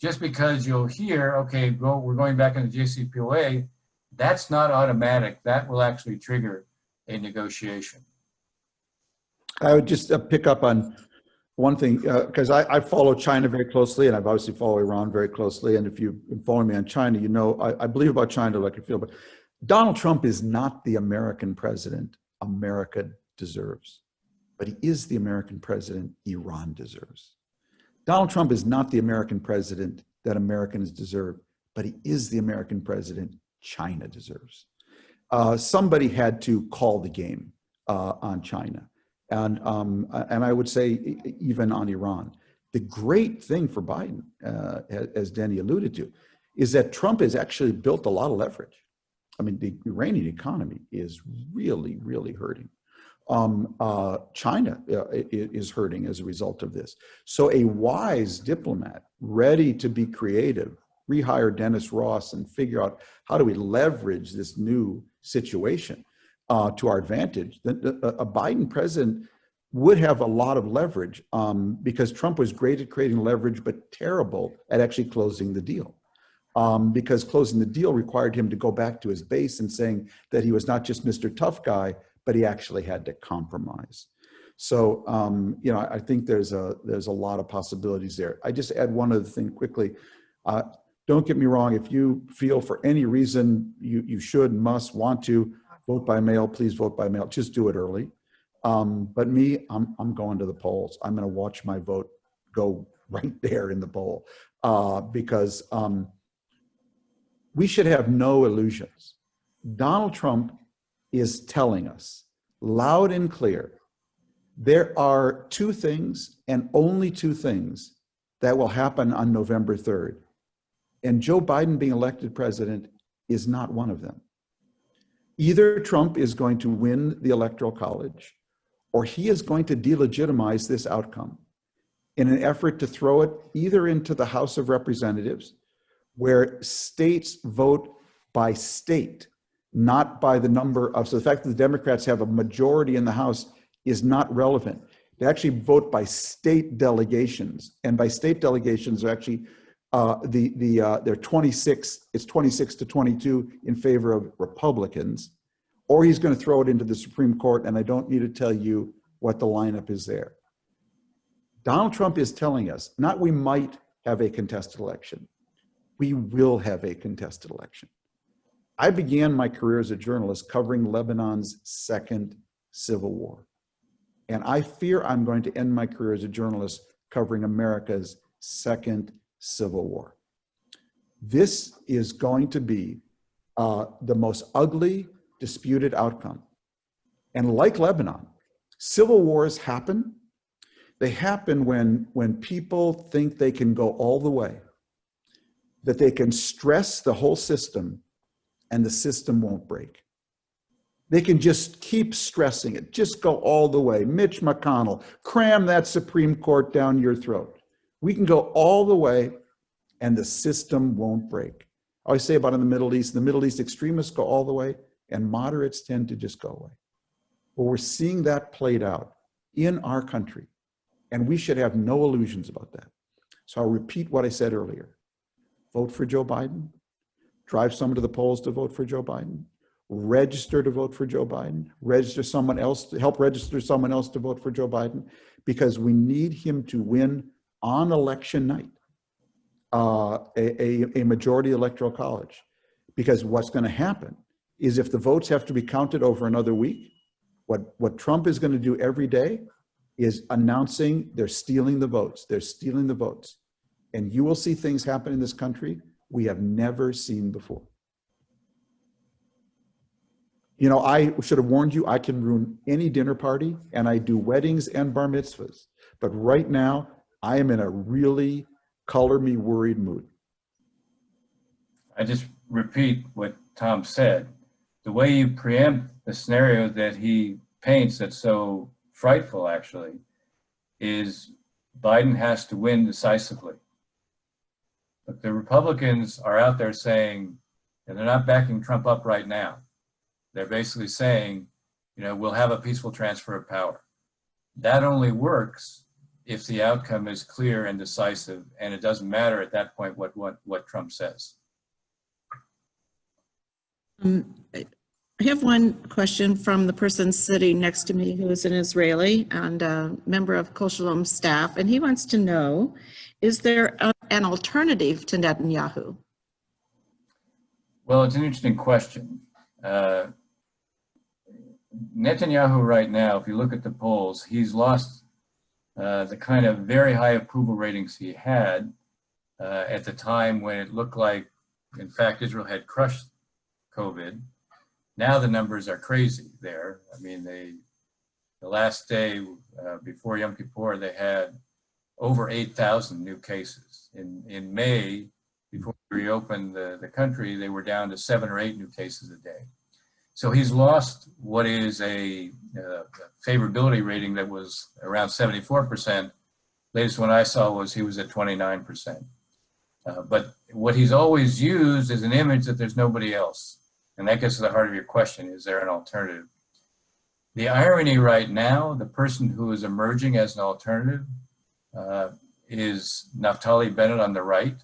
[SPEAKER 2] just because you'll hear, okay, we're going back into JCPOA, that's not automatic. That will actually trigger a negotiation.
[SPEAKER 3] I would just pick up on one thing, because I follow China very closely, and I've obviously followed Iran very closely. And if you've been following me on China, you know I believe about China like I feel. But Donald Trump is not the American president America deserves, but he is the American president Iran deserves. Donald Trump is not the American president that Americans deserve, but he is the American president China deserves. Somebody had to call the game on China. And I would say even on Iran. The great thing for Biden, as Denny alluded to, is that Trump has actually built a lot of leverage. I mean, the Iranian economy is really, really hurting. China is hurting as a result of this. So a wise diplomat ready to be creative, rehire Dennis Ross and figure out how do we leverage this new situation to our advantage. A Biden president would have a lot of leverage because Trump was great at creating leverage, but terrible at actually closing the deal. Because closing the deal required him to go back to his base and saying that he was not just Mr. Tough Guy, but he actually had to compromise. So, you know, I think there's a lot of possibilities there. I just add one other thing quickly. Don't get me wrong. If you feel for any reason you should, must, want to vote by mail, please vote by mail. Just do it early. But me, I'm going to the polls. I'm going to watch my vote go right there in the poll because we should have no illusions. Donald Trump is telling us loud and clear, there are two things and only two things that will happen on November 3rd. And Joe Biden being elected president is not one of them. Either Trump is going to win the Electoral College or he is going to delegitimize this outcome in an effort to throw it either into the House of Representatives, where states vote by state, not by the number of, so the fact that the Democrats have a majority in the House is not relevant. They actually vote by state delegations, and by state delegations are actually, they're 26, it's 26 to 22 in favor of Republicans, or he's going to throw it into the Supreme Court, and I don't need to tell you what the lineup is there. Donald Trump is telling us, not we might have a contested election, we will have a contested election. I began my career as a journalist covering Lebanon's second civil war. And I fear I'm going to end my career as a journalist covering America's second civil war. This is going to be the most ugly, disputed outcome. And like Lebanon, civil wars happen. They happen when people think they can go all the way, that they can stress the whole system and the system won't break. They can just keep stressing it, just go all the way. Mitch McConnell, cram that Supreme Court down your throat. We can go all the way and the system won't break. I always say about in the Middle East extremists go all the way and moderates tend to just go away. Well, we're seeing that played out in our country, and we should have no illusions about that. So I'll repeat what I said earlier. Vote for Joe Biden, drive someone to the polls to vote for Joe Biden, register to vote for Joe Biden, register someone else, help register someone else to vote for Joe Biden, because we need him to win on election night, a majority electoral college. Because what's going to happen is if the votes have to be counted over another week, what Trump is going to do every day is announcing they're stealing the votes, they're stealing the votes. And you will see things happen in this country we have never seen before. You know, I should have warned you, I can ruin any dinner party, and I do weddings and bar mitzvahs. But right now, I am in a really color me worried mood.
[SPEAKER 2] I just repeat what Tom said. The way you preempt the scenario that he paints that's so frightful, actually, is Biden has to win decisively. But the Republicans are out there saying, and they're not backing Trump up right now. They're basically saying, you know, we'll have a peaceful transfer of power. That only works if the outcome is clear and decisive, and it doesn't matter at that point what Trump says.
[SPEAKER 4] I have one question from the person sitting next to me who is an Israeli and a member of Kol Shalom staff, and he wants to know, is there an alternative to Netanyahu?
[SPEAKER 2] Well, it's an interesting question. Netanyahu right now, if you look at the polls, he's lost the kind of very high approval ratings he had at the time when it looked like, in fact, Israel had crushed COVID. Now the numbers are crazy there. I mean, the last day before Yom Kippur, they had over 8,000 new cases. In May, before we reopened the country, they were down to 7 or 8 new cases a day. So he's lost what is a favorability rating that was around 74%. Latest one I saw was he was at 29%. But what he's always used is an image that there's nobody else. And that gets to the heart of your question, is there an alternative? The irony right now, the person who is emerging as an alternative is Naftali Bennett on the right,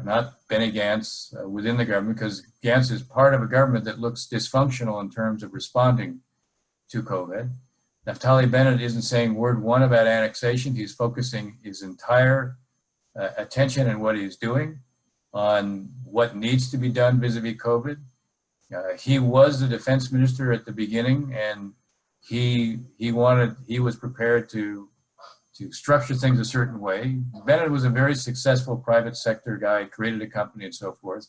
[SPEAKER 2] not Benny Gantz within the government, because Gantz is part of a government that looks dysfunctional in terms of responding to COVID. Naftali Bennett isn't saying word one about annexation. He's focusing his entire attention and what he's doing on what needs to be done vis-a-vis COVID. He was the defense minister at the beginning, and he was prepared to structure things a certain way. Bennett was a very successful private sector guy, created a company and so forth.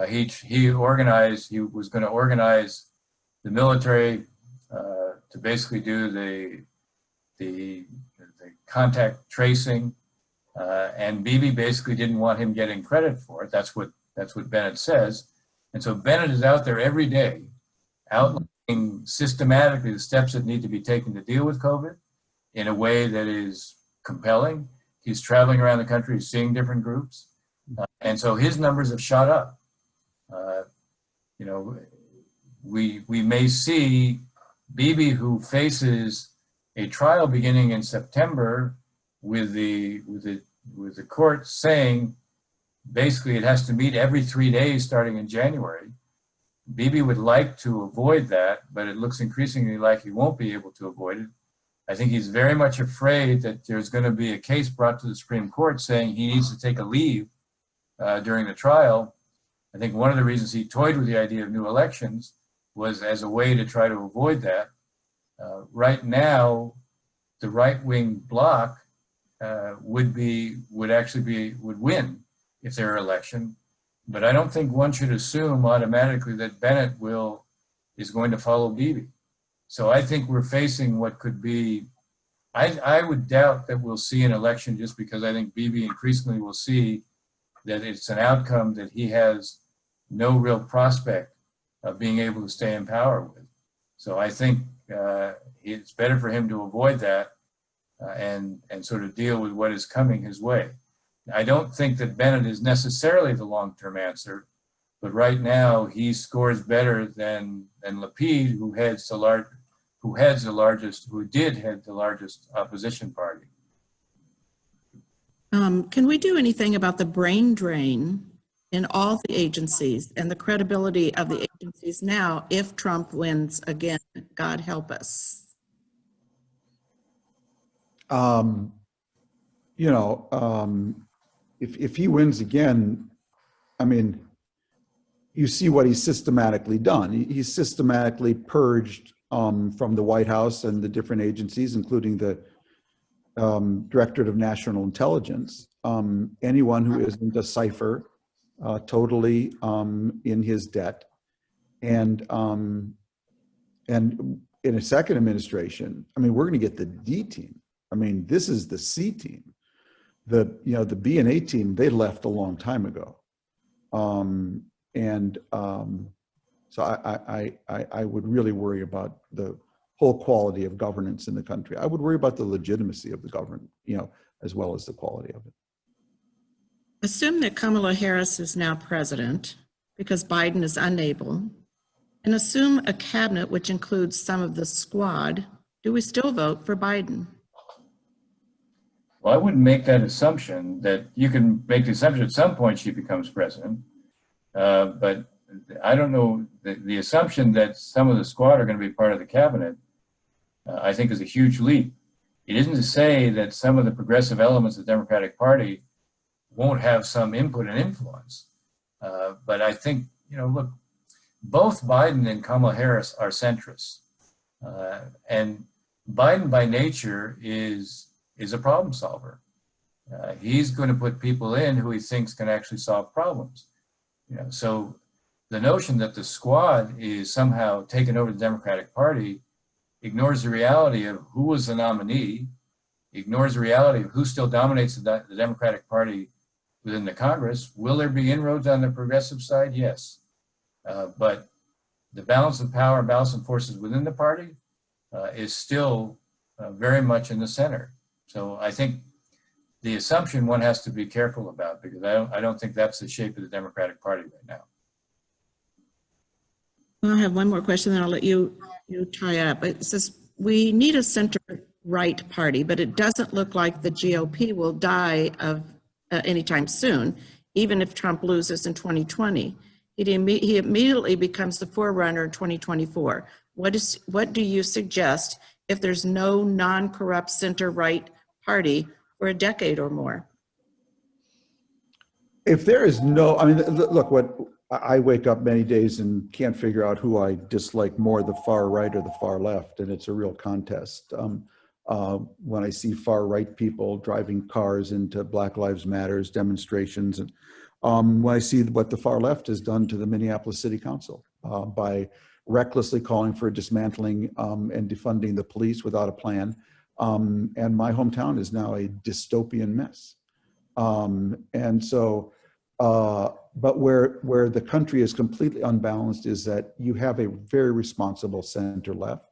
[SPEAKER 2] He was going to organize the military to basically do the contact tracing, and Bibi basically didn't want him getting credit for it. That's what Bennett says. And so Bennett is out there every day outlining systematically the steps that need to be taken to deal with COVID in a way that is compelling. He's traveling around the country, seeing different groups. And so his numbers have shot up. You know, we may see Bibi, who faces a trial beginning in September with the court saying, basically, it has to meet every 3 days starting in January. Bibi would like to avoid that, but it looks increasingly like he won't be able to avoid it. I think he's very much afraid that there's going to be a case brought to the Supreme Court saying he needs to take a leave during the trial. I think one of the reasons he toyed with the idea of new elections was as a way to try to avoid that. Right now, the right-wing bloc would win if there are election, but I don't think one should assume automatically that Bennett is going to follow Bibi. So I think we're facing what could be, I would doubt that we'll see an election, just because I think Bibi increasingly will see that it's an outcome that he has no real prospect of being able to stay in power with. So I think it's better for him to avoid that and sort of deal with what is coming his way. I don't think that Bennett is necessarily the long-term answer, but right now he scores better than Lapid, who did head the largest opposition party.
[SPEAKER 4] Can we do anything about the brain drain in all the agencies and the credibility of the agencies now if Trump wins again? God help us.
[SPEAKER 3] If he wins again, I mean, you see what he's systematically done. He's systematically purged from the White House and the different agencies, including the Directorate of National Intelligence, anyone who isn't a cipher, totally in his debt. And in a second administration, I mean, we're going to get the D team. I mean, this is the C team. The B and A team, they left a long time ago. So I would really worry about the whole quality of governance in the country. I would worry about the legitimacy of the government, as well as the quality of it.
[SPEAKER 4] Assume that Kamala Harris is now president because Biden is unable, and assume a cabinet which includes some of the squad. Do we still vote for Biden?
[SPEAKER 2] Well, I wouldn't make that assumption. That you can make the assumption at some point she becomes president, but I don't know. The assumption that some of the squad are going to be part of the cabinet, I think, is a huge leap. It isn't to say that some of the progressive elements of the Democratic Party won't have some input and influence, but I think, look, both Biden and Kamala Harris are centrists, and Biden by nature is a problem solver. He's going to put people in who he thinks can actually solve problems. So the notion that the squad is somehow taking over the Democratic Party ignores the reality of who was the nominee, ignores the reality of who still dominates the Democratic Party within the Congress. Will there be inroads on the progressive side? Yes. But the balance of power and balance of forces within the party is still very much in the center. So I think the assumption one has to be careful about, because I don't think that's the shape of the Democratic Party right now.
[SPEAKER 4] I'll have one more question, then I'll let you try it up. It says we need a center-right party, but it doesn't look like the GOP will die of anytime soon, even if Trump loses in 2020. He immediately becomes the forerunner in 2024. What do you suggest if there's no non-corrupt center-right party for a decade or more?
[SPEAKER 3] If there is no, look, what I wake up many days and can't figure out who I dislike more, the far right or the far left, and it's a real contest. When I see far right people driving cars into Black Lives Matters demonstrations, and when I see what the far left has done to the Minneapolis City Council by recklessly calling for dismantling and defunding the police without a plan. And my hometown is now a dystopian mess. And so, but where the country is completely unbalanced is that you have a very responsible center left,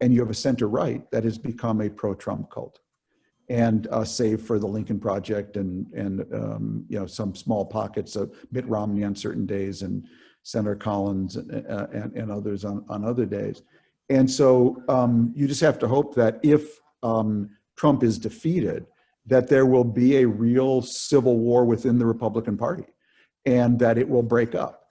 [SPEAKER 3] and you have a center right that has become a pro-Trump cult. And save for the Lincoln Project and some small pockets of Mitt Romney on certain days and Senator Collins and others on other days. And so you just have to hope that if Trump is defeated, that there will be a real civil war within the Republican Party and that it will break up.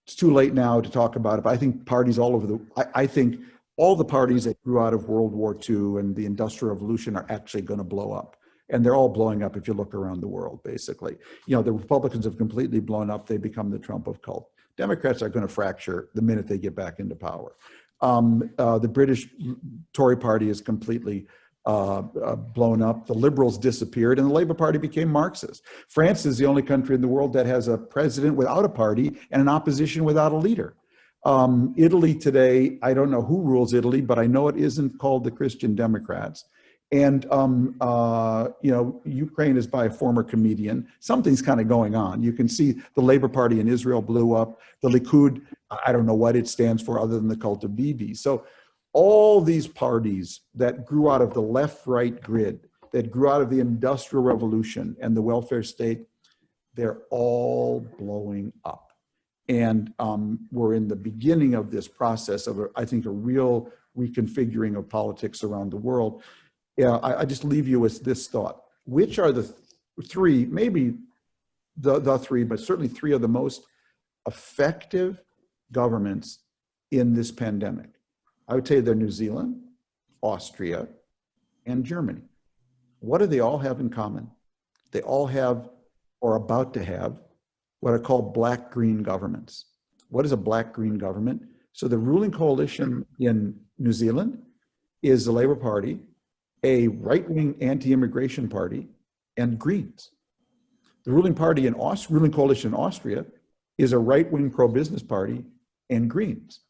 [SPEAKER 3] It's too late now to talk about it, but I think parties all over I think all the parties that grew out of World War II and the Industrial Revolution are actually going to blow up. And they're all blowing up if you look around the world, basically. The Republicans have completely blown up. They become the Trump of cult. Democrats are going to fracture the minute they get back into power. The British Tory party is completely blown up. The Liberals disappeared and the Labour Party became Marxist. France is the only country in the world that has a president without a party and an opposition without a leader. Italy today, I don't know who rules Italy, but I know it isn't called the Christian Democrats. And, Ukraine is by a former comedian. Something's kind of going on. You can see the Labour Party in Israel blew up. The Likud, I don't know what it stands for other than the cult of Bibi. So all these parties that grew out of the left-right grid, that grew out of the Industrial Revolution and the welfare state, they're all blowing up. And we're in the beginning of this process of, I think, a real reconfiguring of politics around the world. Yeah, I just leave you with this thought. Which are the three, maybe the three, but certainly three of the most effective governments in this pandemic? I would say they're New Zealand, Austria, and Germany. What do they all have in common? They all have, or about to have, what are called black-green governments. What is a black-green government? So the ruling coalition in New Zealand is the Labour Party, a right-wing anti-immigration party, and Greens. The ruling party in ruling coalition in Austria is a right-wing pro-business party and Greens.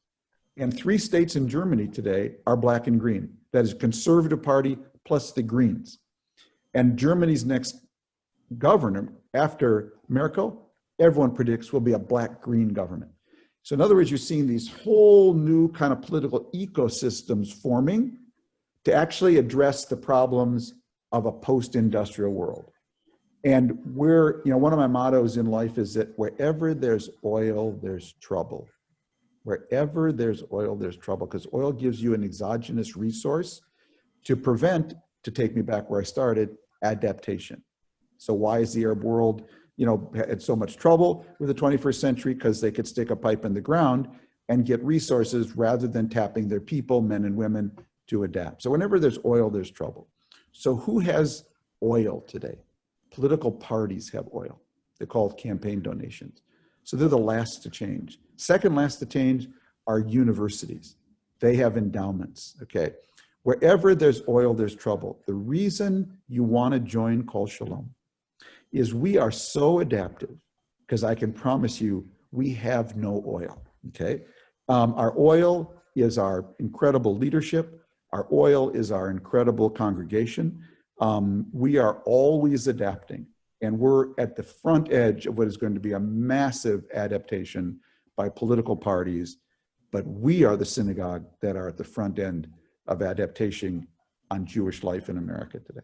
[SPEAKER 3] And 3 states in Germany today are black and green. That is Conservative Party plus the Greens. And Germany's next governor after Merkel, everyone predicts will be a black-green government. So in other words, you're seeing these whole new kind of political ecosystems forming to actually address the problems of a post-industrial world. And one of my mottos in life is that wherever there's oil, there's trouble. Wherever there's oil, there's trouble, because oil gives you an exogenous resource to prevent, to take me back where I started, adaptation. So why is the Arab world, had so much trouble with the 21st century? Because they could stick a pipe in the ground and get resources rather than tapping their people, men and women, to adapt. So whenever there's oil, there's trouble. So who has oil today? Political parties have oil. They're called campaign donations. So they're the last to change. Second last to change are universities. They have endowments, okay? Wherever there's oil, there's trouble. The reason you want to join Kol Shalom is we are so adaptive, because I can promise you, we have no oil, okay? Our oil is our incredible leadership. Our oil is our incredible congregation. We are always adapting, and we're at the front edge of what is going to be a massive adaptation by political parties, but we are the synagogue that are at the front end of adaptation on Jewish life in America today.